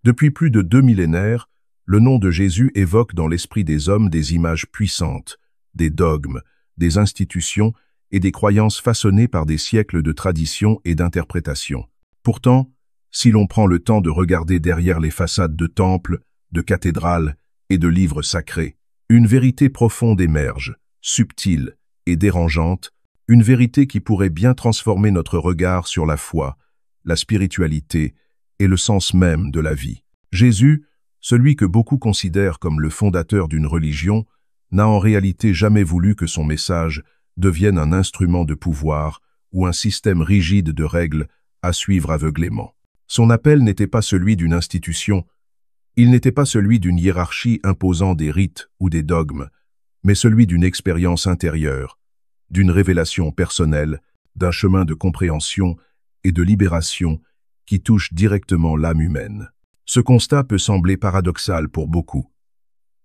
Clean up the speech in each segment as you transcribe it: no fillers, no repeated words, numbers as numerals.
Depuis plus de 2 millénaires, le nom de Jésus évoque dans l'esprit des hommes des images puissantes, des dogmes, des institutions et des croyances façonnées par des siècles de tradition et d'interprétation. Pourtant, si l'on prend le temps de regarder derrière les façades de temples, de cathédrales et de livres sacrés, une vérité profonde émerge, subtile et dérangeante, une vérité qui pourrait bien transformer notre regard sur la foi, la spiritualité et le sens même de la vie. Jésus, celui que beaucoup considèrent comme le fondateur d'une religion, n'a en réalité jamais voulu que son message devienne un instrument de pouvoir ou un système rigide de règles à suivre aveuglément. Son appel n'était pas celui d'une institution, il n'était pas celui d'une hiérarchie imposant des rites ou des dogmes, mais celui d'une expérience intérieure, d'une révélation personnelle, d'un chemin de compréhension et de libération qui touche directement l'âme humaine. Ce constat peut sembler paradoxal pour beaucoup,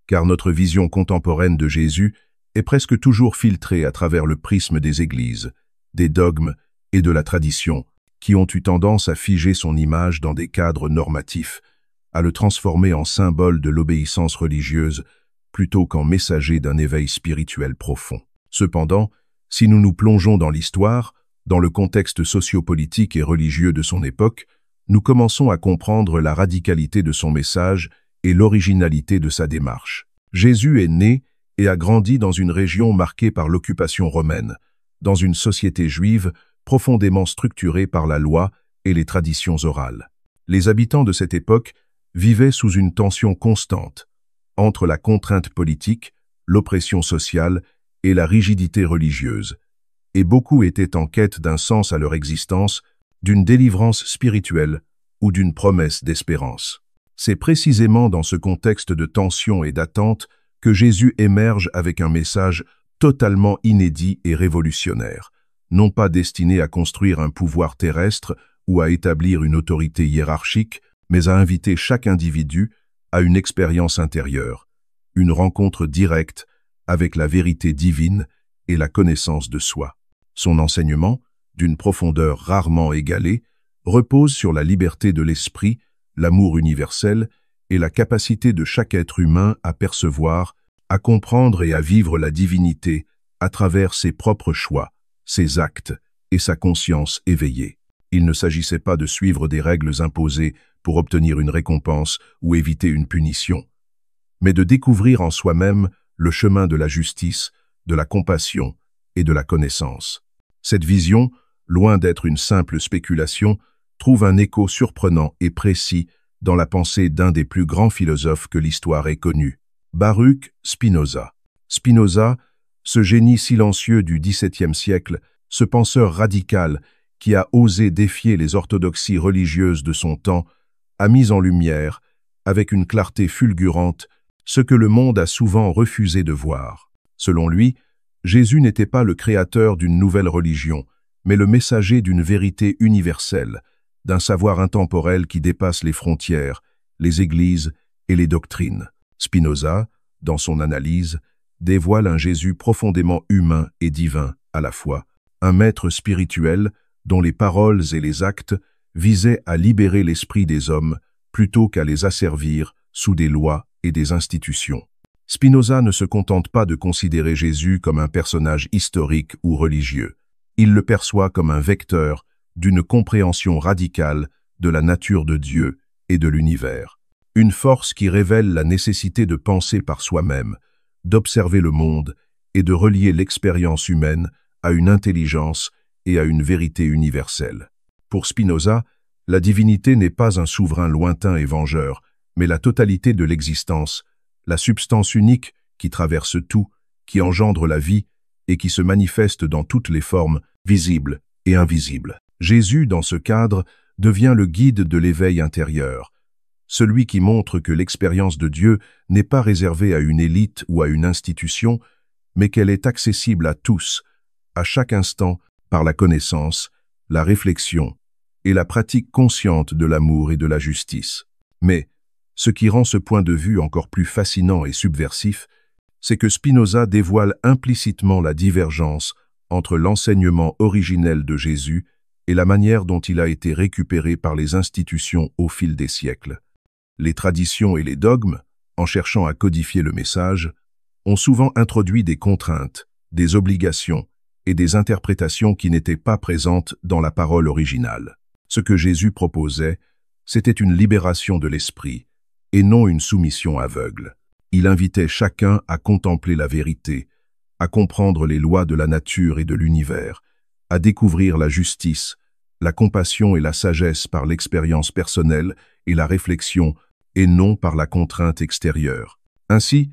car notre vision contemporaine de Jésus est presque toujours filtrée à travers le prisme des églises, des dogmes et de la tradition, qui ont eu tendance à figer son image dans des cadres normatifs, à le transformer en symbole de l'obéissance religieuse plutôt qu'en messager d'un éveil spirituel profond. Cependant, si nous nous plongeons dans l'histoire, dans le contexte sociopolitique et religieux de son époque, nous commençons à comprendre la radicalité de son message et l'originalité de sa démarche. Jésus est né et a grandi dans une région marquée par l'occupation romaine, dans une société juive profondément structurée par la loi et les traditions orales. Les habitants de cette époque vivaient sous une tension constante entre la contrainte politique, l'oppression sociale et la rigidité religieuse, et beaucoup étaient en quête d'un sens à leur existence, d'une délivrance spirituelle ou d'une promesse d'espérance. C'est précisément dans ce contexte de tension et d'attente que Jésus émerge avec un message totalement inédit et révolutionnaire, non pas destiné à construire un pouvoir terrestre ou à établir une autorité hiérarchique, mais à inviter chaque individu à une expérience intérieure, une rencontre directe avec la vérité divine et la connaissance de soi. Son enseignement, d'une profondeur rarement égalée, repose sur la liberté de l'esprit, l'amour universel et la capacité de chaque être humain à percevoir, à comprendre et à vivre la divinité à travers ses propres choix, ses actes et sa conscience éveillée. Il ne s'agissait pas de suivre des règles imposées pour obtenir une récompense ou éviter une punition, mais de découvrir en soi-même le chemin de la justice, de la compassion et de la connaissance. Cette vision, loin d'être une simple spéculation, trouve un écho surprenant et précis dans la pensée d'un des plus grands philosophes que l'histoire ait connu, Baruch Spinoza. Spinoza, ce génie silencieux du XVIIe siècle, ce penseur radical qui a osé défier les orthodoxies religieuses de son temps, a mis en lumière, avec une clarté fulgurante, ce que le monde a souvent refusé de voir. Selon lui, Jésus n'était pas le créateur d'une nouvelle religion, mais le messager d'une vérité universelle, d'un savoir intemporel qui dépasse les frontières, les églises et les doctrines. Spinoza, dans son analyse, dévoile un Jésus profondément humain et divin à la fois, un maître spirituel dont les paroles et les actes visaient à libérer l'esprit des hommes plutôt qu'à les asservir sous des lois et des institutions. Spinoza ne se contente pas de considérer Jésus comme un personnage historique ou religieux. Il le perçoit comme un vecteur d'une compréhension radicale de la nature de Dieu et de l'univers. Une force qui révèle la nécessité de penser par soi-même, d'observer le monde et de relier l'expérience humaine à une intelligence et à une vérité universelle. Pour Spinoza, la divinité n'est pas un souverain lointain et vengeur, mais la totalité de l'existence, la substance unique qui traverse tout, qui engendre la vie et qui se manifeste dans toutes les formes, visibles et invisibles. Jésus, dans ce cadre, devient le guide de l'éveil intérieur, celui qui montre que l'expérience de Dieu n'est pas réservée à une élite ou à une institution, mais qu'elle est accessible à tous, à chaque instant, par la connaissance, la réflexion et la pratique consciente de l'amour et de la justice. Mais, ce qui rend ce point de vue encore plus fascinant et subversif, c'est que Spinoza dévoile implicitement la divergence entre l'enseignement originel de Jésus et la manière dont il a été récupéré par les institutions au fil des siècles. Les traditions et les dogmes, en cherchant à codifier le message, ont souvent introduit des contraintes, des obligations et des interprétations qui n'étaient pas présentes dans la parole originale. Ce que Jésus proposait, c'était une libération de l'esprit, et non une soumission aveugle. Il invitait chacun à contempler la vérité, à comprendre les lois de la nature et de l'univers, à découvrir la justice, la compassion et la sagesse par l'expérience personnelle et la réflexion, et non par la contrainte extérieure. Ainsi,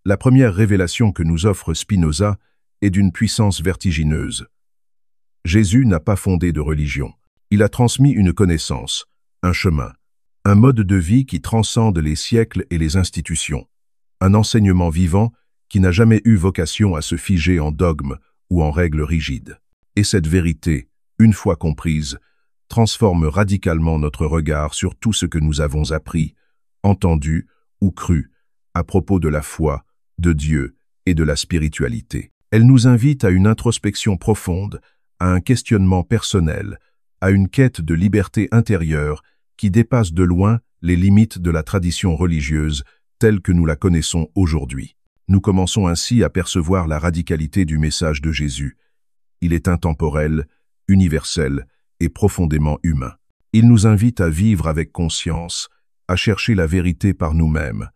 la première révélation que nous offre Spinoza est d'une puissance vertigineuse. Jésus n'a pas fondé de religion. Il a transmis une connaissance, un chemin, un mode de vie qui transcende les siècles et les institutions, un enseignement vivant qui n'a jamais eu vocation à se figer en dogmes ou en règles rigides. Et cette vérité, une fois comprise, transforme radicalement notre regard sur tout ce que nous avons appris, entendu ou cru à propos de la foi, de Dieu et de la spiritualité. Elle nous invite à une introspection profonde, à un questionnement personnel, à une quête de liberté intérieure qui dépasse de loin les limites de la tradition religieuse telle que nous la connaissons aujourd'hui. Nous commençons ainsi à percevoir la radicalité du message de Jésus. Il est intemporel, universel et profondément humain. Il nous invite à vivre avec conscience, à chercher la vérité par nous-mêmes,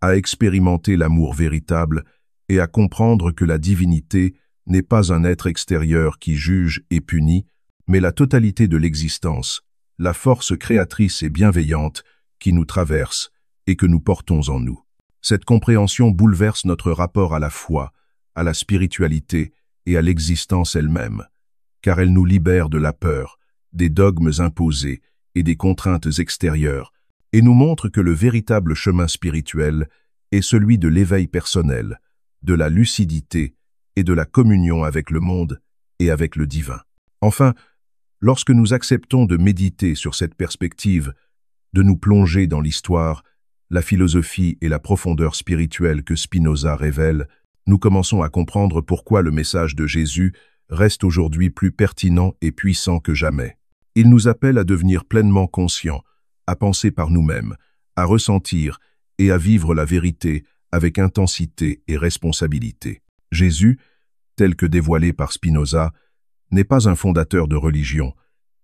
à expérimenter l'amour véritable et à comprendre que la divinité n'est pas un être extérieur qui juge et punit, mais la totalité de l'existence, la force créatrice et bienveillante qui nous traverse et que nous portons en nous. Cette compréhension bouleverse notre rapport à la foi, à la spiritualité et à l'existence elle-même, car elle nous libère de la peur, des dogmes imposés et des contraintes extérieures, et nous montre que le véritable chemin spirituel est celui de l'éveil personnel, de la lucidité et de la communion avec le monde et avec le divin. Enfin, lorsque nous acceptons de méditer sur cette perspective, de nous plonger dans l'histoire, la philosophie et la profondeur spirituelle que Spinoza révèle, nous commençons à comprendre pourquoi le message de Jésus reste aujourd'hui plus pertinent et puissant que jamais. Il nous appelle à devenir pleinement conscients, à penser par nous-mêmes, à ressentir et à vivre la vérité avec intensité et responsabilité. Jésus, tel que dévoilé par Spinoza, n'est pas un fondateur de religion,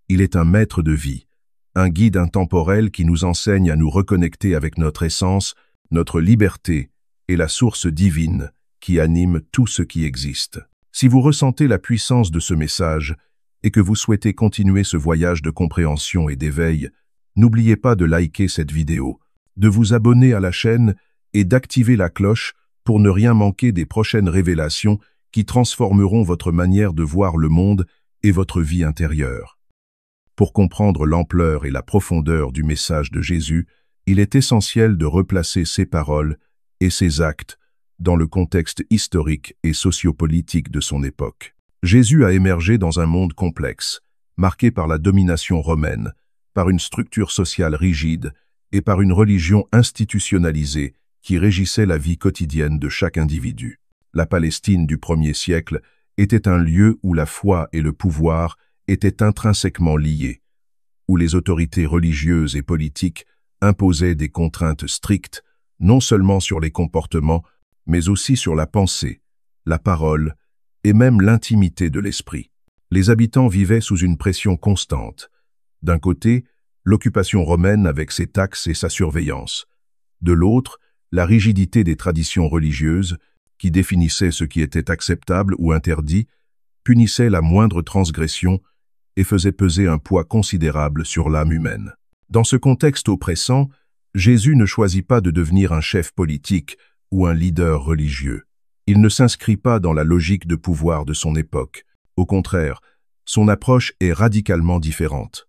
il est un maître de vie, un guide intemporel qui nous enseigne à nous reconnecter avec notre essence, notre liberté et la source divine qui anime tout ce qui existe. Si vous ressentez la puissance de ce message et que vous souhaitez continuer ce voyage de compréhension et d'éveil, n'oubliez pas de liker cette vidéo, de vous abonner à la chaîne et d'activer la cloche pour ne rien manquer des prochaines révélations qui transformeront votre manière de voir le monde et votre vie intérieure. Pour comprendre l'ampleur et la profondeur du message de Jésus, il est essentiel de replacer ses paroles et ses actes dans le contexte historique et sociopolitique de son époque. Jésus a émergé dans un monde complexe, marqué par la domination romaine, par une structure sociale rigide et par une religion institutionnalisée qui régissait la vie quotidienne de chaque individu. La Palestine du 1er siècle était un lieu où la foi et le pouvoir étaient intrinsèquement liés, où les autorités religieuses et politiques imposaient des contraintes strictes, non seulement sur les comportements, mais aussi sur la pensée, la parole et même l'intimité de l'esprit. Les habitants vivaient sous une pression constante. D'un côté, l'occupation romaine avec ses taxes et sa surveillance. De l'autre, la rigidité des traditions religieuses, qui définissaient ce qui était acceptable ou interdit, punissait la moindre transgression et faisait peser un poids considérable sur l'âme humaine. Dans ce contexte oppressant, Jésus ne choisit pas de devenir un chef politique ou un leader religieux. Il ne s'inscrit pas dans la logique de pouvoir de son époque. Au contraire, son approche est radicalement différente.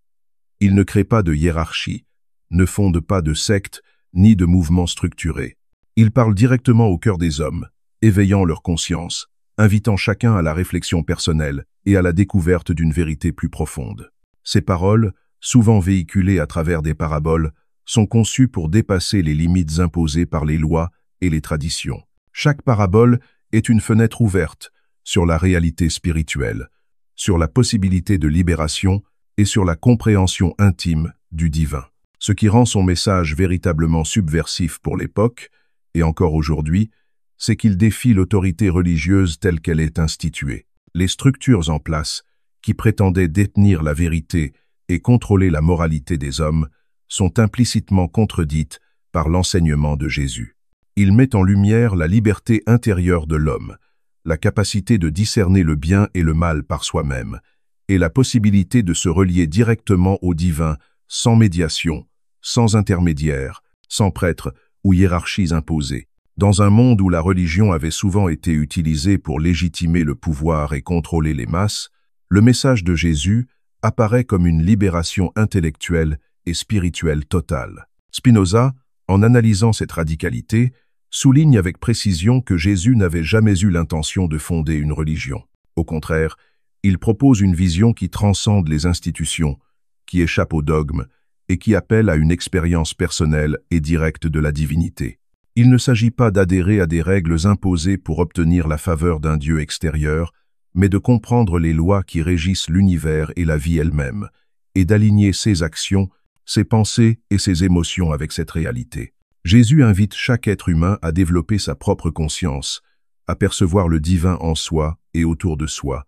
Il ne crée pas de hiérarchie, ne fonde pas de secte ni de mouvements structurés. Il parle directement au cœur des hommes, éveillant leur conscience, invitant chacun à la réflexion personnelle et à la découverte d'une vérité plus profonde. Ces paroles, souvent véhiculées à travers des paraboles, sont conçues pour dépasser les limites imposées par les lois et les traditions. Chaque parabole est une fenêtre ouverte sur la réalité spirituelle, sur la possibilité de libération et sur la compréhension intime du divin. Ce qui rend son message véritablement subversif pour l'époque, et encore aujourd'hui, c'est qu'il défie l'autorité religieuse telle qu'elle est instituée. Les structures en place, qui prétendaient détenir la vérité et contrôler la moralité des hommes, sont implicitement contredites par l'enseignement de Jésus. Il met en lumière la liberté intérieure de l'homme, la capacité de discerner le bien et le mal par soi-même, et la possibilité de se relier directement au divin sans médiation, sans intermédiaire, sans prêtre ou hiérarchies imposées. Dans un monde où la religion avait souvent été utilisée pour légitimer le pouvoir et contrôler les masses, le message de Jésus apparaît comme une libération intellectuelle et spirituelle totale. Spinoza, en analysant cette radicalité, souligne avec précision que Jésus n'avait jamais eu l'intention de fonder une religion. Au contraire, il propose une vision qui transcende les institutions, qui échappe au dogme et qui appelle à une expérience personnelle et directe de la divinité. Il ne s'agit pas d'adhérer à des règles imposées pour obtenir la faveur d'un Dieu extérieur, mais de comprendre les lois qui régissent l'univers et la vie elle-même, et d'aligner ses actions, ses pensées et ses émotions avec cette réalité. Jésus invite chaque être humain à développer sa propre conscience, à percevoir le divin en soi et autour de soi,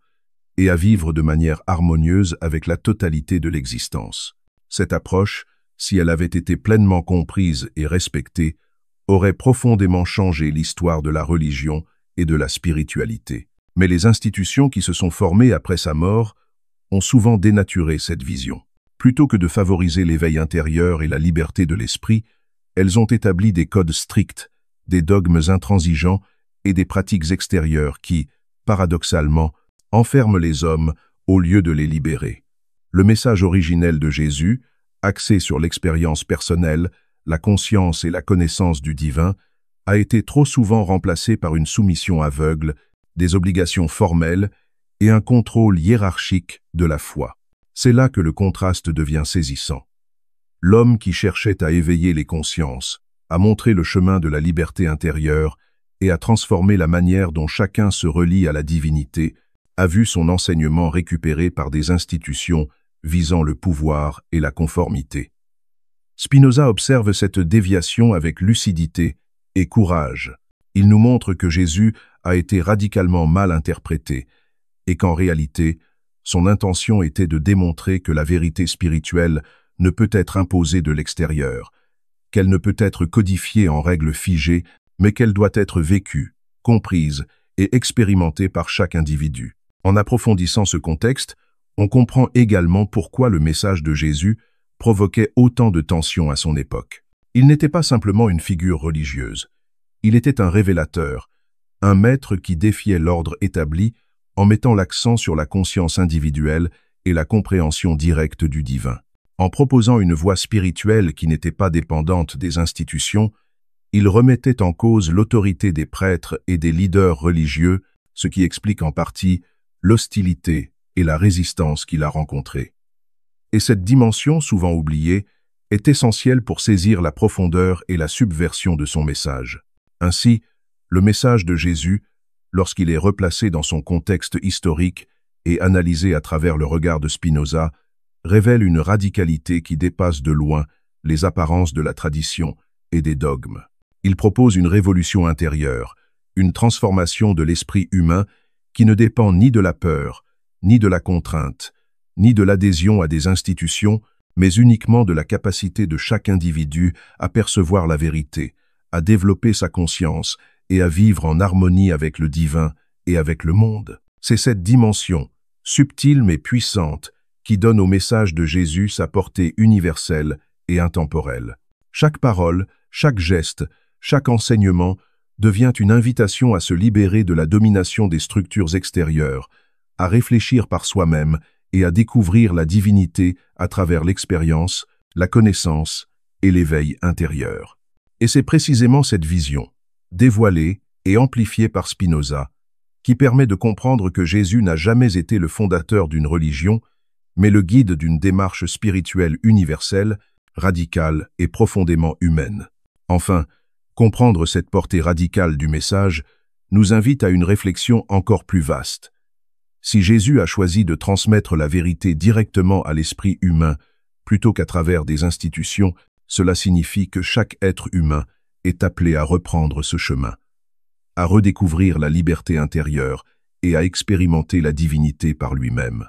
et à vivre de manière harmonieuse avec la totalité de l'existence. Cette approche, si elle avait été pleinement comprise et respectée, aurait profondément changé l'histoire de la religion et de la spiritualité. Mais les institutions qui se sont formées après sa mort ont souvent dénaturé cette vision. Plutôt que de favoriser l'éveil intérieur et la liberté de l'esprit, elles ont établi des codes stricts, des dogmes intransigeants et des pratiques extérieures qui, paradoxalement, enferment les hommes au lieu de les libérer. Le message originel de Jésus, axé sur l'expérience personnelle, la conscience et la connaissance du divin, a été trop souvent remplacé par une soumission aveugle, des obligations formelles et un contrôle hiérarchique de la foi. C'est là que le contraste devient saisissant. L'homme qui cherchait à éveiller les consciences, à montrer le chemin de la liberté intérieure et à transformer la manière dont chacun se relie à la divinité, a vu son enseignement récupéré par des institutions visant le pouvoir et la conformité. Spinoza observe cette déviation avec lucidité et courage. Il nous montre que Jésus a été radicalement mal interprété et qu'en réalité, son intention était de démontrer que la vérité spirituelle ne peut être imposée de l'extérieur, qu'elle ne peut être codifiée en règles figées, mais qu'elle doit être vécue, comprise et expérimentée par chaque individu. En approfondissant ce contexte, on comprend également pourquoi le message de Jésus provoquait autant de tensions à son époque. Il n'était pas simplement une figure religieuse, il était un révélateur, un maître qui défiait l'ordre établi en mettant l'accent sur la conscience individuelle et la compréhension directe du divin. En proposant une voie spirituelle qui n'était pas dépendante des institutions, il remettait en cause l'autorité des prêtres et des leaders religieux, ce qui explique en partie l'hostilité et la résistance qu'il a rencontrée. Et cette dimension, souvent oubliée, est essentielle pour saisir la profondeur et la subversion de son message. Ainsi, le message de Jésus, lorsqu'il est replacé dans son contexte historique et analysé à travers le regard de Spinoza, révèle une radicalité qui dépasse de loin les apparences de la tradition et des dogmes. Il propose une révolution intérieure, une transformation de l'esprit humain qui ne dépend ni de la peur, ni de la contrainte, ni de l'adhésion à des institutions, mais uniquement de la capacité de chaque individu à percevoir la vérité, à développer sa conscience et à vivre en harmonie avec le divin et avec le monde. C'est cette dimension, subtile mais puissante, qui donne au message de Jésus sa portée universelle et intemporelle. Chaque parole, chaque geste, chaque enseignement devient une invitation à se libérer de la domination des structures extérieures, à réfléchir par soi-même et à découvrir la divinité à travers l'expérience, la connaissance et l'éveil intérieur. Et c'est précisément cette vision, dévoilée et amplifiée par Spinoza, qui permet de comprendre que Jésus n'a jamais été le fondateur d'une religion, mais le guide d'une démarche spirituelle universelle, radicale et profondément humaine. Enfin, comprendre cette portée radicale du message nous invite à une réflexion encore plus vaste. Si Jésus a choisi de transmettre la vérité directement à l'esprit humain plutôt qu'à travers des institutions, cela signifie que chaque être humain est appelé à reprendre ce chemin, à redécouvrir la liberté intérieure et à expérimenter la divinité par lui-même.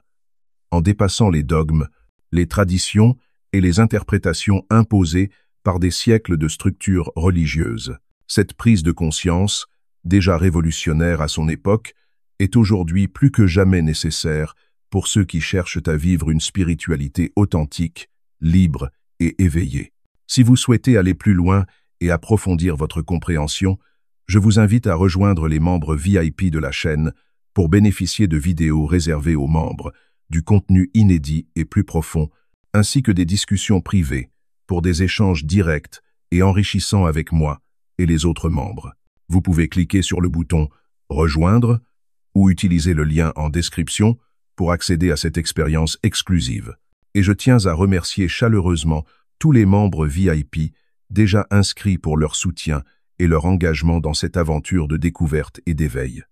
En dépassant les dogmes, les traditions et les interprétations imposées par des siècles de structures religieuses. Cette prise de conscience, déjà révolutionnaire à son époque, est aujourd'hui plus que jamais nécessaire pour ceux qui cherchent à vivre une spiritualité authentique, libre et éveillée. Si vous souhaitez aller plus loin et approfondir votre compréhension, je vous invite à rejoindre les membres VIP de la chaîne pour bénéficier de vidéos réservées aux membres, du contenu inédit et plus profond, ainsi que des discussions privées pour des échanges directs et enrichissants avec moi et les autres membres. Vous pouvez cliquer sur le bouton « Rejoindre » ou utiliser le lien en description pour accéder à cette expérience exclusive. Et je tiens à remercier chaleureusement tous les membres VIP déjà inscrits pour leur soutien et leur engagement dans cette aventure de découverte et d'éveil.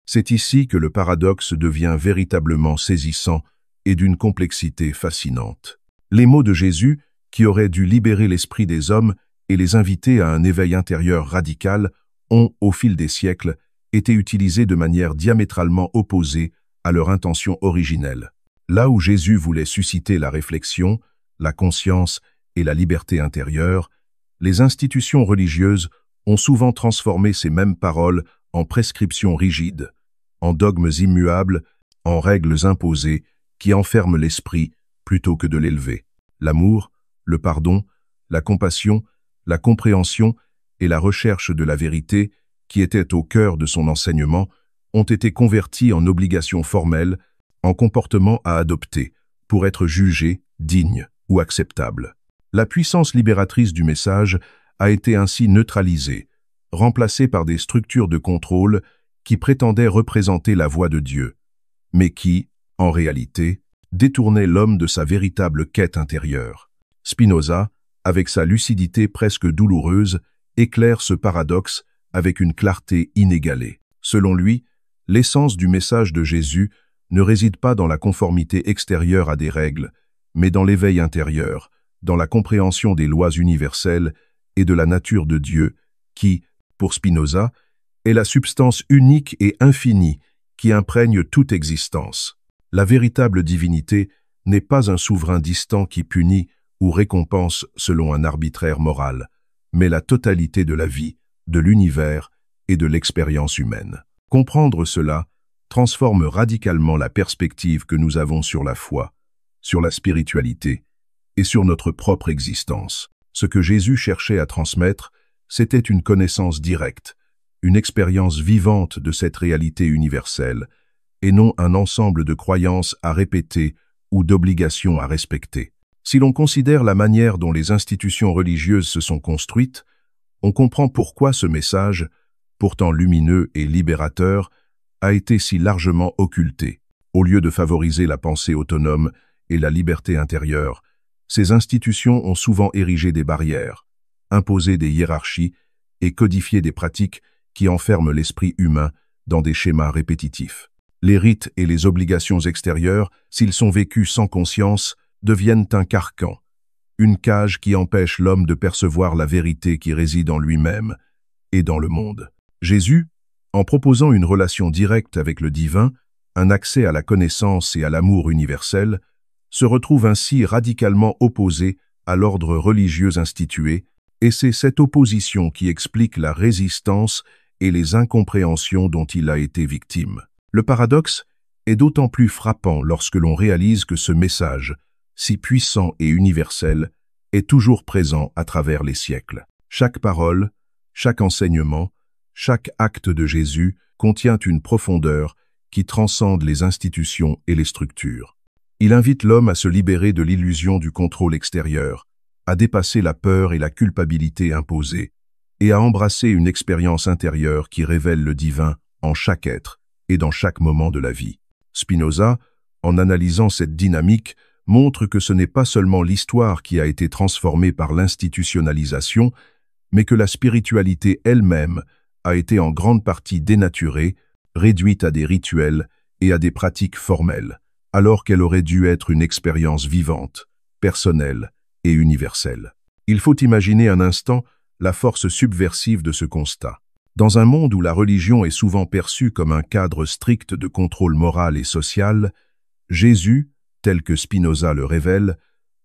C'est ici que le paradoxe devient véritablement saisissant et d'une complexité fascinante. Les mots de Jésus, qui auraient dû libérer l'esprit des hommes et les inviter à un éveil intérieur radical, ont, au fil des siècles, été utilisés de manière diamétralement opposée à leur intention originelle. Là où Jésus voulait susciter la réflexion, la conscience et la liberté intérieure, les institutions religieuses ont souvent transformé ces mêmes paroles en prescriptions rigides, en dogmes immuables, en règles imposées qui enferment l'esprit plutôt que de l'élever. L'amour, le pardon, la compassion, la compréhension et la recherche de la vérité, qui étaient au cœur de son enseignement, ont été convertis en obligations formelles, en comportements à adopter, pour être jugés, dignes ou acceptables. La puissance libératrice du message a été ainsi neutralisée, remplacée par des structures de contrôle qui prétendaient représenter la voix de Dieu, mais qui, en réalité, détournaient l'homme de sa véritable quête intérieure. Spinoza, avec sa lucidité presque douloureuse, éclaire ce paradoxe avec une clarté inégalée. Selon lui, l'essence du message de Jésus ne réside pas dans la conformité extérieure à des règles, mais dans l'éveil intérieur, dans la compréhension des lois universelles et de la nature de Dieu, qui, pour Spinoza, est la substance unique et infinie qui imprègne toute existence. La véritable divinité n'est pas un souverain distant qui punit ou récompense selon un arbitraire moral, mais la totalité de la vie, de l'univers et de l'expérience humaine. Comprendre cela transforme radicalement la perspective que nous avons sur la foi, sur la spiritualité et sur notre propre existence. Ce que Jésus cherchait à transmettre, c'était une connaissance directe, une expérience vivante de cette réalité universelle, et non un ensemble de croyances à répéter ou d'obligations à respecter. Si l'on considère la manière dont les institutions religieuses se sont construites, on comprend pourquoi ce message, pourtant lumineux et libérateur, a été si largement occulté. Au lieu de favoriser la pensée autonome et la liberté intérieure, ces institutions ont souvent érigé des barrières, imposé des hiérarchies et codifié des pratiques qui enferment l'esprit humain dans des schémas répétitifs. Les rites et les obligations extérieures, s'ils sont vécus sans conscience, deviennent un carcan, une cage qui empêche l'homme de percevoir la vérité qui réside en lui-même et dans le monde. Jésus, en proposant une relation directe avec le divin, un accès à la connaissance et à l'amour universel, se retrouve ainsi radicalement opposé à l'ordre religieux institué, et c'est cette opposition qui explique la résistance et les incompréhensions dont il a été victime. Le paradoxe est d'autant plus frappant lorsque l'on réalise que ce message, si puissant et universel, est toujours présent à travers les siècles. Chaque parole, chaque enseignement, chaque acte de Jésus contient une profondeur qui transcende les institutions et les structures. Il invite l'homme à se libérer de l'illusion du contrôle extérieur, à dépasser la peur et la culpabilité imposées, et à embrasser une expérience intérieure qui révèle le divin en chaque être et dans chaque moment de la vie. Spinoza, en analysant cette dynamique, montre que ce n'est pas seulement l'histoire qui a été transformée par l'institutionnalisation, mais que la spiritualité elle-même a été en grande partie dénaturée, réduite à des rituels et à des pratiques formelles, alors qu'elle aurait dû être une expérience vivante, personnelle et universelle. Il faut imaginer un instant la force subversive de ce constat. Dans un monde où la religion est souvent perçue comme un cadre strict de contrôle moral et social, Jésus, tel que Spinoza le révèle,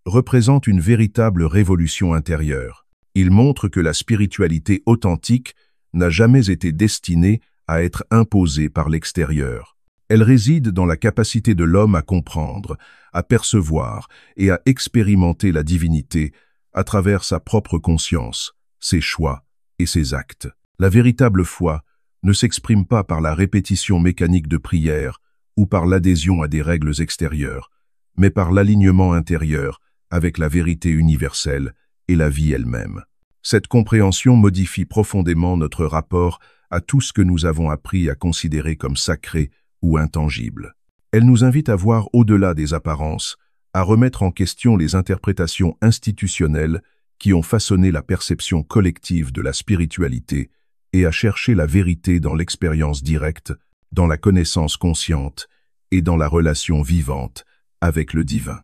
représente une véritable révolution intérieure. Il montre que la spiritualité authentique n'a jamais été destinée à être imposée par l'extérieur. Elle réside dans la capacité de l'homme à comprendre, à percevoir et à expérimenter la divinité à travers sa propre conscience, ses choix et ses actes. La véritable foi ne s'exprime pas par la répétition mécanique de prières ou par l'adhésion à des règles extérieures, mais par l'alignement intérieur avec la vérité universelle et la vie elle-même. Cette compréhension modifie profondément notre rapport à tout ce que nous avons appris à considérer comme sacré ou intangible. Elle nous invite à voir au-delà des apparences, à remettre en question les interprétations institutionnelles qui ont façonné la perception collective de la spiritualité et à chercher la vérité dans l'expérience directe, dans la connaissance consciente et dans la relation vivante avec le divin.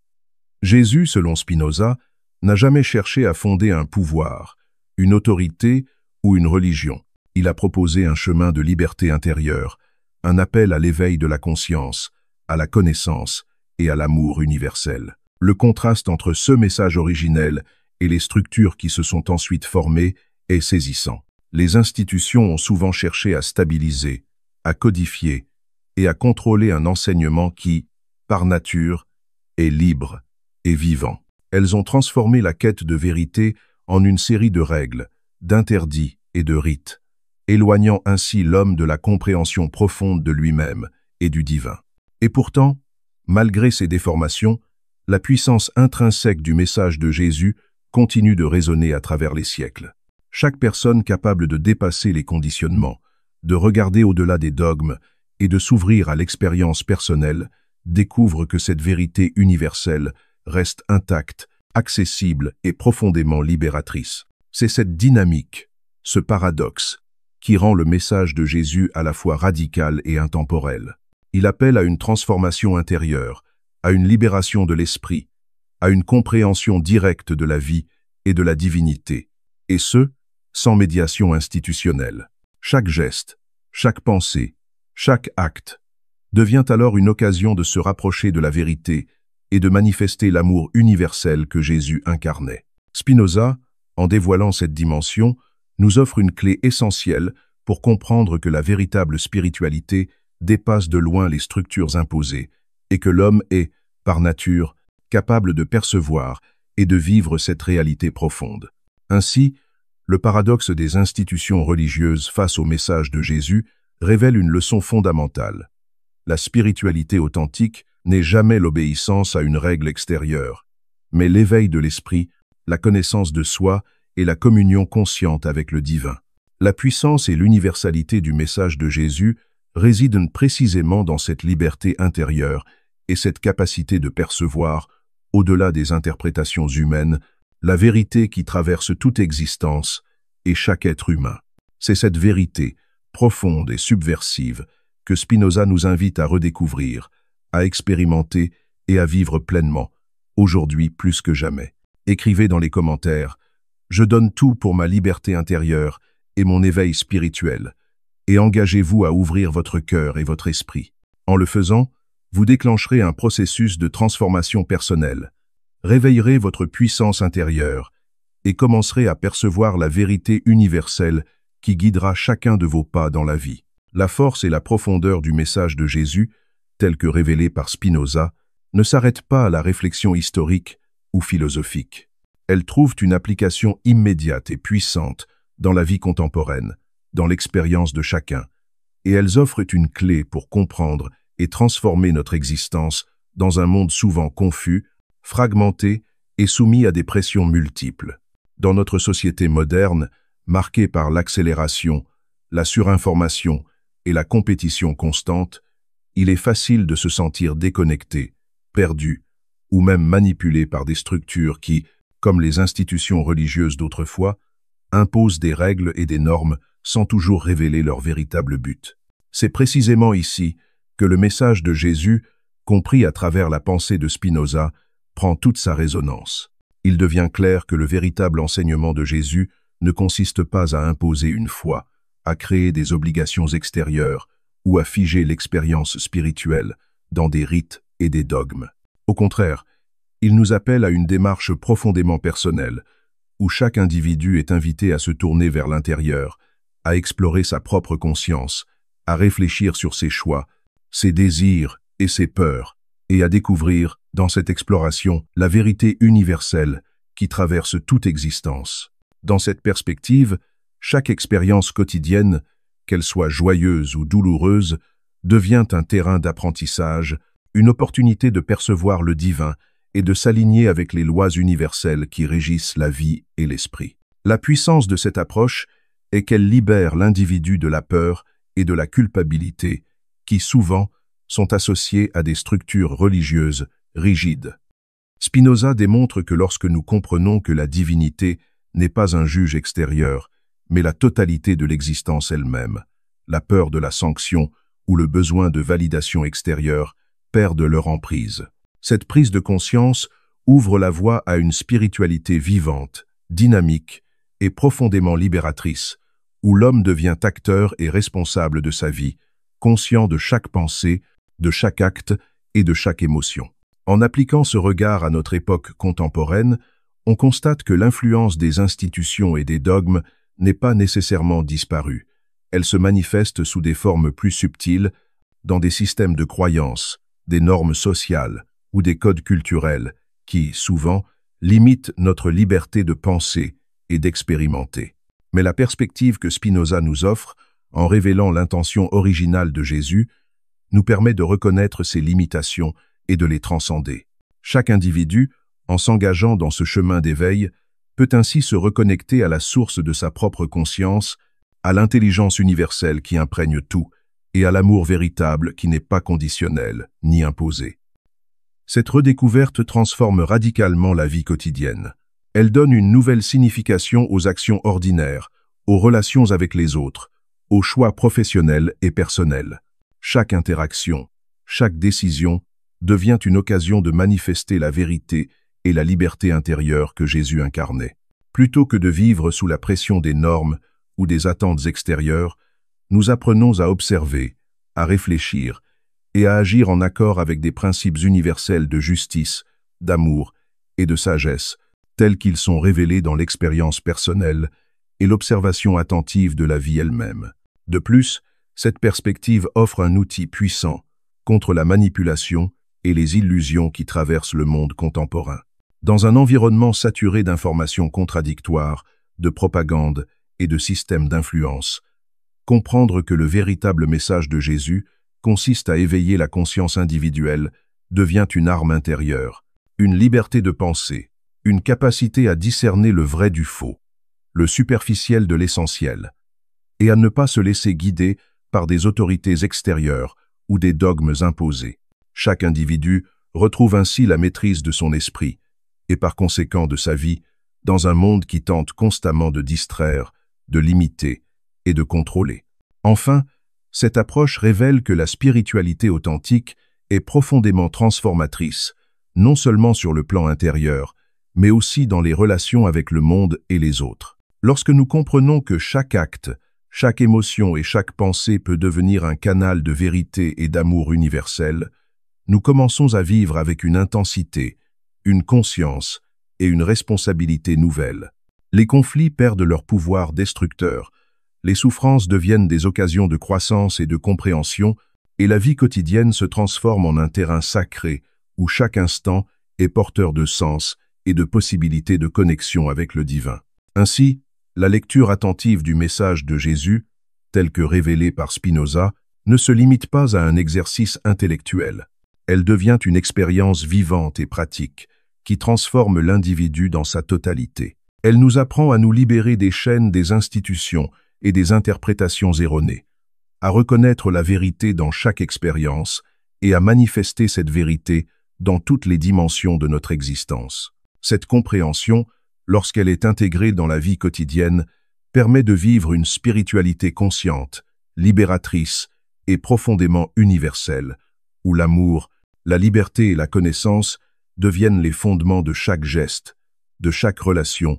Jésus, selon Spinoza, n'a jamais cherché à fonder un pouvoir, une autorité ou une religion. Il a proposé un chemin de liberté intérieure, un appel à l'éveil de la conscience, à la connaissance et à l'amour universel. Le contraste entre ce message originel et les structures qui se sont ensuite formées est saisissant. Les institutions ont souvent cherché à stabiliser, à codifier et à contrôler un enseignement qui, par nature, est libre et vivant. Elles ont transformé la quête de vérité en une série de règles, d'interdits et de rites, éloignant ainsi l'homme de la compréhension profonde de lui-même et du divin. Et pourtant, malgré ces déformations, la puissance intrinsèque du message de Jésus continue de résonner à travers les siècles. Chaque personne capable de dépasser les conditionnements, de regarder au-delà des dogmes et de s'ouvrir à l'expérience personnelle, découvre que cette vérité universelle reste intacte, accessible et profondément libératrice. C'est cette dynamique, ce paradoxe, qui rend le message de Jésus à la fois radical et intemporel. Il appelle à une transformation intérieure, à une libération de l'esprit, à une compréhension directe de la vie et de la divinité, et ce, sans médiation institutionnelle. Chaque geste, chaque pensée, chaque acte devient alors une occasion de se rapprocher de la vérité et de manifester l'amour universel que Jésus incarnait. Spinoza, en dévoilant cette dimension, nous offre une clé essentielle pour comprendre que la véritable spiritualité dépasse de loin les structures imposées et que l'homme est, par nature, capable de percevoir et de vivre cette réalité profonde. Ainsi, le paradoxe des institutions religieuses face au message de Jésus révèle une leçon fondamentale. La spiritualité authentique n'est jamais l'obéissance à une règle extérieure, mais l'éveil de l'esprit, la connaissance de soi et la communion consciente avec le divin. La puissance et l'universalité du message de Jésus résident précisément dans cette liberté intérieure et cette capacité de percevoir, au-delà des interprétations humaines, la vérité qui traverse toute existence et chaque être humain. C'est cette vérité, profonde et subversive, que Spinoza nous invite à redécouvrir, à expérimenter et à vivre pleinement, aujourd'hui plus que jamais. Écrivez dans les commentaires « Je donne tout pour ma liberté intérieure et mon éveil spirituel » et engagez-vous à ouvrir votre cœur et votre esprit. En le faisant, vous déclencherez un processus de transformation personnelle, réveillerez votre puissance intérieure et commencerez à percevoir la vérité universelle qui guidera chacun de vos pas dans la vie. La force et la profondeur du message de Jésus, tel que révélé par Spinoza, ne s'arrêtent pas à la réflexion historique ou philosophique. Elles trouvent une application immédiate et puissante dans la vie contemporaine, dans l'expérience de chacun, et elles offrent une clé pour comprendre et transformer notre existence dans un monde souvent confus, fragmenté et soumis à des pressions multiples. Dans notre société moderne, marquée par l'accélération, la surinformation et la compétition constante, il est facile de se sentir déconnecté, perdu, ou même manipulé par des structures qui, comme les institutions religieuses d'autrefois, imposent des règles et des normes sans toujours révéler leur véritable but. C'est précisément ici que le message de Jésus, compris à travers la pensée de Spinoza, prend toute sa résonance. Il devient clair que le véritable enseignement de Jésus ne consiste pas à imposer une foi, à créer des obligations extérieures ou à figer l'expérience spirituelle dans des rites et des dogmes. Au contraire, il nous appelle à une démarche profondément personnelle, où chaque individu est invité à se tourner vers l'intérieur, à explorer sa propre conscience, à réfléchir sur ses choix, ses désirs et ses peurs, et à découvrir, dans cette exploration, la vérité universelle qui traverse toute existence. Dans cette perspective, chaque expérience quotidienne, qu'elle soit joyeuse ou douloureuse, devient un terrain d'apprentissage, une opportunité de percevoir le divin et de s'aligner avec les lois universelles qui régissent la vie et l'esprit. La puissance de cette approche est qu'elle libère l'individu de la peur et de la culpabilité, qui souvent sont associées à des structures religieuses rigides. Spinoza démontre que lorsque nous comprenons que la divinité n'est pas un juge extérieur, mais la totalité de l'existence elle-même, la peur de la sanction ou le besoin de validation extérieure perdent leur emprise. Cette prise de conscience ouvre la voie à une spiritualité vivante, dynamique et profondément libératrice, où l'homme devient acteur et responsable de sa vie, conscient de chaque pensée, de chaque acte et de chaque émotion. En appliquant ce regard à notre époque contemporaine, on constate que l'influence des institutions et des dogmes n'est pas nécessairement disparue. Elle se manifeste sous des formes plus subtiles, dans des systèmes de croyances, des normes sociales ou des codes culturels qui, souvent, limitent notre liberté de penser et d'expérimenter. Mais la perspective que Spinoza nous offre, en révélant l'intention originale de Jésus, nous permet de reconnaître ces limitations et de les transcender. Chaque individu, en s'engageant dans ce chemin d'éveil, peut ainsi se reconnecter à la source de sa propre conscience, à l'intelligence universelle qui imprègne tout, et à l'amour véritable qui n'est pas conditionnel ni imposé. Cette redécouverte transforme radicalement la vie quotidienne. Elle donne une nouvelle signification aux actions ordinaires, aux relations avec les autres, aux choix professionnels et personnels. Chaque interaction, chaque décision devient une occasion de manifester la vérité et la liberté intérieure que Jésus incarnait. Plutôt que de vivre sous la pression des normes ou des attentes extérieures, nous apprenons à observer, à réfléchir et à agir en accord avec des principes universels de justice, d'amour et de sagesse, tels qu'ils sont révélés dans l'expérience personnelle et l'observation attentive de la vie elle-même. De plus, cette perspective offre un outil puissant contre la manipulation et les illusions qui traversent le monde contemporain. Dans un environnement saturé d'informations contradictoires, de propagande et de systèmes d'influence, comprendre que le véritable message de Jésus consiste à éveiller la conscience individuelle devient une arme intérieure, une liberté de penser, une capacité à discerner le vrai du faux, le superficiel de l'essentiel, et à ne pas se laisser guider par des autorités extérieures ou des dogmes imposés. Chaque individu retrouve ainsi la maîtrise de son esprit, et par conséquent de sa vie, dans un monde qui tente constamment de distraire, de limiter et de contrôler. Enfin, cette approche révèle que la spiritualité authentique est profondément transformatrice, non seulement sur le plan intérieur, mais aussi dans les relations avec le monde et les autres. Lorsque nous comprenons que chaque acte, chaque émotion et chaque pensée peut devenir un canal de vérité et d'amour universel, nous commençons à vivre avec une intensité, une conscience et une responsabilité nouvelles. Les conflits perdent leur pouvoir destructeur, les souffrances deviennent des occasions de croissance et de compréhension, et la vie quotidienne se transforme en un terrain sacré où chaque instant est porteur de sens et de possibilités de connexion avec le divin. Ainsi, la lecture attentive du message de Jésus, tel que révélé par Spinoza, ne se limite pas à un exercice intellectuel. Elle devient une expérience vivante et pratique, qui transforme l'individu dans sa totalité. Elle nous apprend à nous libérer des chaînes des institutions et des interprétations erronées, à reconnaître la vérité dans chaque expérience et à manifester cette vérité dans toutes les dimensions de notre existence. Cette compréhension, lorsqu'elle est intégrée dans la vie quotidienne, permet de vivre une spiritualité consciente, libératrice et profondément universelle, où l'amour, la liberté et la connaissance deviennent les fondements de chaque geste, de chaque relation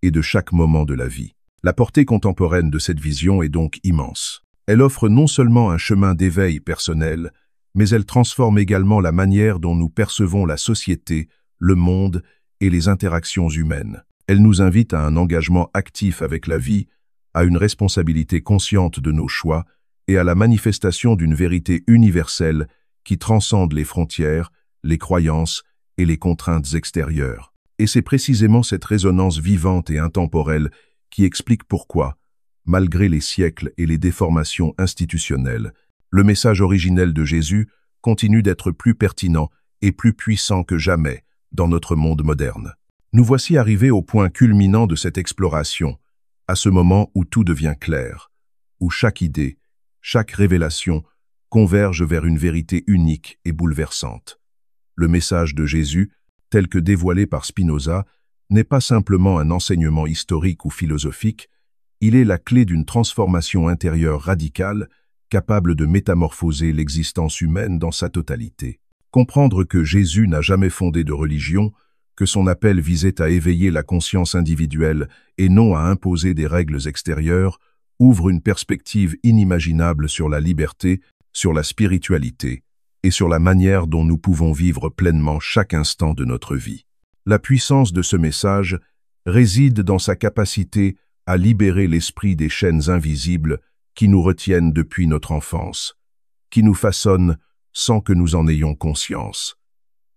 et de chaque moment de la vie. La portée contemporaine de cette vision est donc immense. Elle offre non seulement un chemin d'éveil personnel, mais elle transforme également la manière dont nous percevons la société, le monde et les interactions humaines. Elle nous invite à un engagement actif avec la vie, à une responsabilité consciente de nos choix et à la manifestation d'une vérité universelle qui transcende les frontières, les croyances et les contraintes extérieures. Et c'est précisément cette résonance vivante et intemporelle qui explique pourquoi, malgré les siècles et les déformations institutionnelles, le message originel de Jésus continue d'être plus pertinent et plus puissant que jamais dans notre monde moderne. Nous voici arrivés au point culminant de cette exploration, à ce moment où tout devient clair, où chaque idée, chaque révélation converge vers une vérité unique et bouleversante. Le message de Jésus, tel que dévoilé par Spinoza, n'est pas simplement un enseignement historique ou philosophique, il est la clé d'une transformation intérieure radicale capable de métamorphoser l'existence humaine dans sa totalité. Comprendre que Jésus n'a jamais fondé de religion, que son appel visait à éveiller la conscience individuelle et non à imposer des règles extérieures, ouvre une perspective inimaginable sur la liberté, sur la spiritualité et sur la manière dont nous pouvons vivre pleinement chaque instant de notre vie. La puissance de ce message réside dans sa capacité à libérer l'esprit des chaînes invisibles qui nous retiennent depuis notre enfance, qui nous façonnent sans que nous en ayons conscience,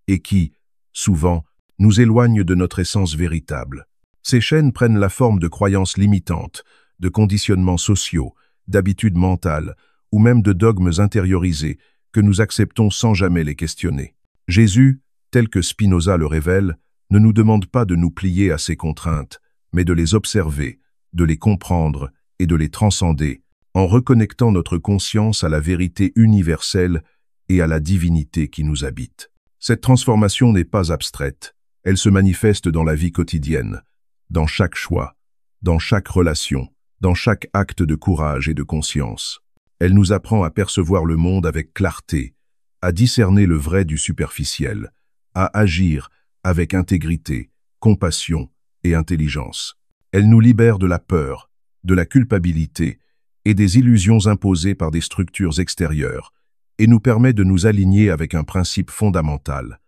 et qui, souvent, nous éloignent de notre essence véritable. Ces chaînes prennent la forme de croyances limitantes, de conditionnements sociaux, d'habitudes mentales, ou même de dogmes intériorisés que nous acceptons sans jamais les questionner. Jésus, tel que Spinoza le révèle, ne nous demande pas de nous plier à ces contraintes, mais de les observer, de les comprendre et de les transcender, en reconnectant notre conscience à la vérité universelle et à la divinité qui nous habite. Cette transformation n'est pas abstraite, elle se manifeste dans la vie quotidienne, dans chaque choix, dans chaque relation, dans chaque acte de courage et de conscience. Elle nous apprend à percevoir le monde avec clarté, à discerner le vrai du superficiel, à agir avec intégrité, compassion et intelligence. Elle nous libère de la peur, de la culpabilité et des illusions imposées par des structures extérieures, et nous permet de nous aligner avec un principe fondamental.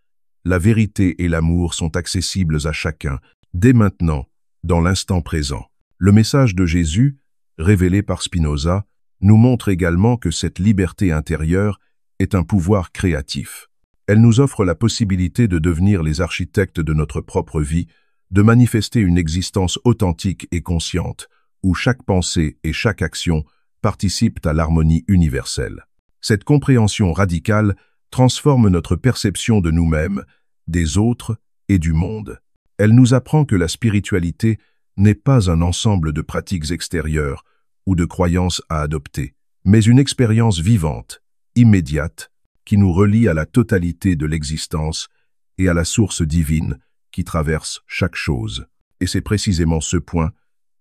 La vérité et l'amour sont accessibles à chacun, dès maintenant, dans l'instant présent. Le message de Jésus, révélé par Spinoza, nous montre également que cette liberté intérieure est un pouvoir créatif. Elle nous offre la possibilité de devenir les architectes de notre propre vie, de manifester une existence authentique et consciente, où chaque pensée et chaque action participent à l'harmonie universelle. Cette compréhension radicale transforme notre perception de nous-mêmes, des autres et du monde. Elle nous apprend que la spiritualité n'est pas un ensemble de pratiques extérieures ou de croyances à adopter, mais une expérience vivante, immédiate, qui nous relie à la totalité de l'existence et à la source divine qui traverse chaque chose. Et c'est précisément ce point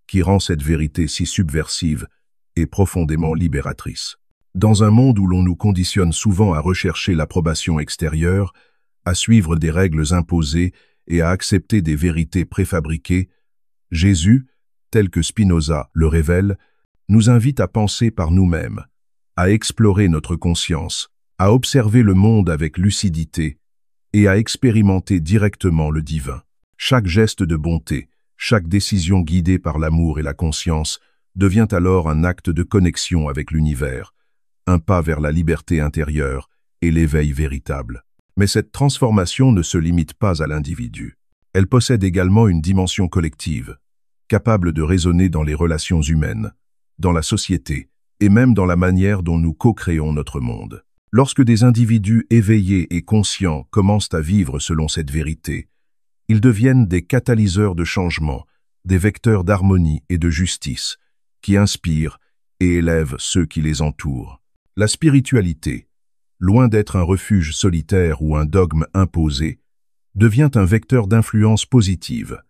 qui rend cette vérité si subversive et profondément libératrice. Dans un monde où l'on nous conditionne souvent à rechercher l'approbation extérieure, à suivre des règles imposées et à accepter des vérités préfabriquées, Jésus, tel que Spinoza le révèle, nous invite à penser par nous-mêmes, à explorer notre conscience, à observer le monde avec lucidité et à expérimenter directement le divin. Chaque geste de bonté, chaque décision guidée par l'amour et la conscience devient alors un acte de connexion avec l'univers, un pas vers la liberté intérieure et l'éveil véritable. Mais cette transformation ne se limite pas à l'individu. Elle possède également une dimension collective, capable de résonner dans les relations humaines, dans la société et même dans la manière dont nous co-créons notre monde. Lorsque des individus éveillés et conscients commencent à vivre selon cette vérité, ils deviennent des catalyseurs de changement, des vecteurs d'harmonie et de justice, qui inspirent et élèvent ceux qui les entourent. La spiritualité, loin d'être un refuge solitaire ou un dogme imposé, devient un vecteur d'influence positive,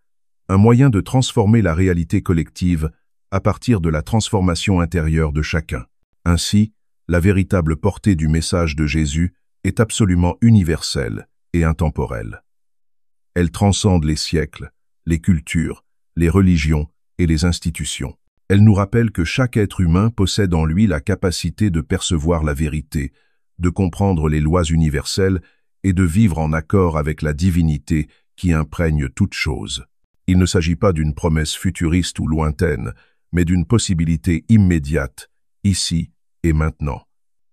un moyen de transformer la réalité collective à partir de la transformation intérieure de chacun. Ainsi, la véritable portée du message de Jésus est absolument universelle et intemporelle. Elle transcende les siècles, les cultures, les religions et les institutions. Elle nous rappelle que chaque être humain possède en lui la capacité de percevoir la vérité, de comprendre les lois universelles et de vivre en accord avec la divinité qui imprègne toute chose. Il ne s'agit pas d'une promesse futuriste ou lointaine, mais d'une possibilité immédiate, ici et maintenant.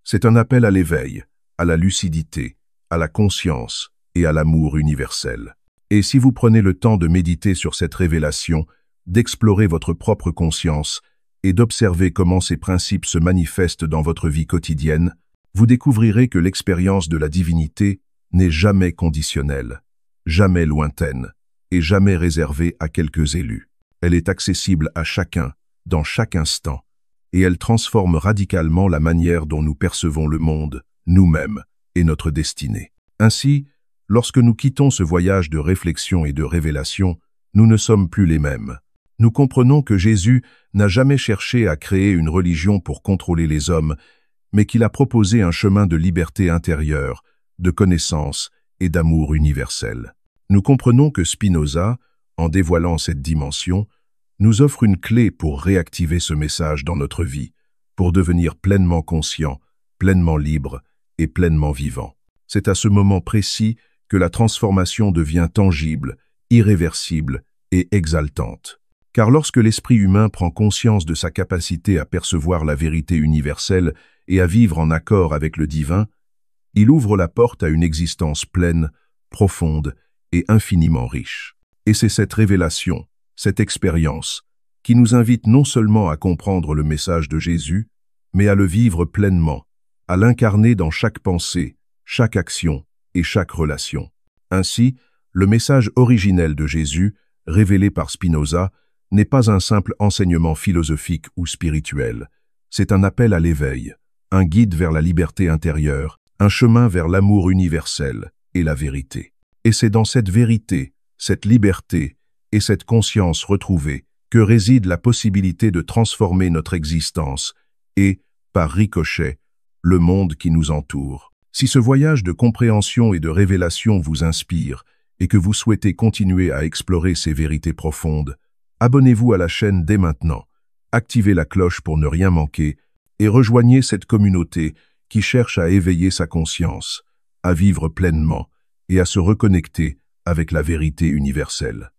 C'est un appel à l'éveil, à la lucidité, à la conscience et à l'amour universel. Et si vous prenez le temps de méditer sur cette révélation, d'explorer votre propre conscience et d'observer comment ces principes se manifestent dans votre vie quotidienne, vous découvrirez que l'expérience de la divinité n'est jamais conditionnelle, jamais lointaine et jamais réservée à quelques élus. Elle est accessible à chacun, dans chaque instant, et elle transforme radicalement la manière dont nous percevons le monde, nous-mêmes et notre destinée. Ainsi, lorsque nous quittons ce voyage de réflexion et de révélation, nous ne sommes plus les mêmes. Nous comprenons que Jésus n'a jamais cherché à créer une religion pour contrôler les hommes, mais qu'il a proposé un chemin de liberté intérieure, de connaissance et d'amour universel. Nous comprenons que Spinoza, en dévoilant cette dimension, nous offre une clé pour réactiver ce message dans notre vie, pour devenir pleinement conscient, pleinement libre et pleinement vivant. C'est à ce moment précis que la transformation devient tangible, irréversible et exaltante. Car lorsque l'esprit humain prend conscience de sa capacité à percevoir la vérité universelle et à vivre en accord avec le divin, il ouvre la porte à une existence pleine, profonde et infiniment riche. Et c'est cette révélation, cette expérience, qui nous invite non seulement à comprendre le message de Jésus, mais à le vivre pleinement, à l'incarner dans chaque pensée, chaque action et chaque relation. Ainsi, le message originel de Jésus, révélé par Spinoza, n'est pas un simple enseignement philosophique ou spirituel. C'est un appel à l'éveil, un guide vers la liberté intérieure, un chemin vers l'amour universel et la vérité. Et c'est dans cette vérité, cette liberté et cette conscience retrouvée que réside la possibilité de transformer notre existence et, par ricochet, le monde qui nous entoure. Si ce voyage de compréhension et de révélation vous inspire et que vous souhaitez continuer à explorer ces vérités profondes, abonnez-vous à la chaîne dès maintenant, activez la cloche pour ne rien manquer et rejoignez cette communauté qui cherche à éveiller sa conscience, à vivre pleinement et à se reconnecter avec la vérité universelle.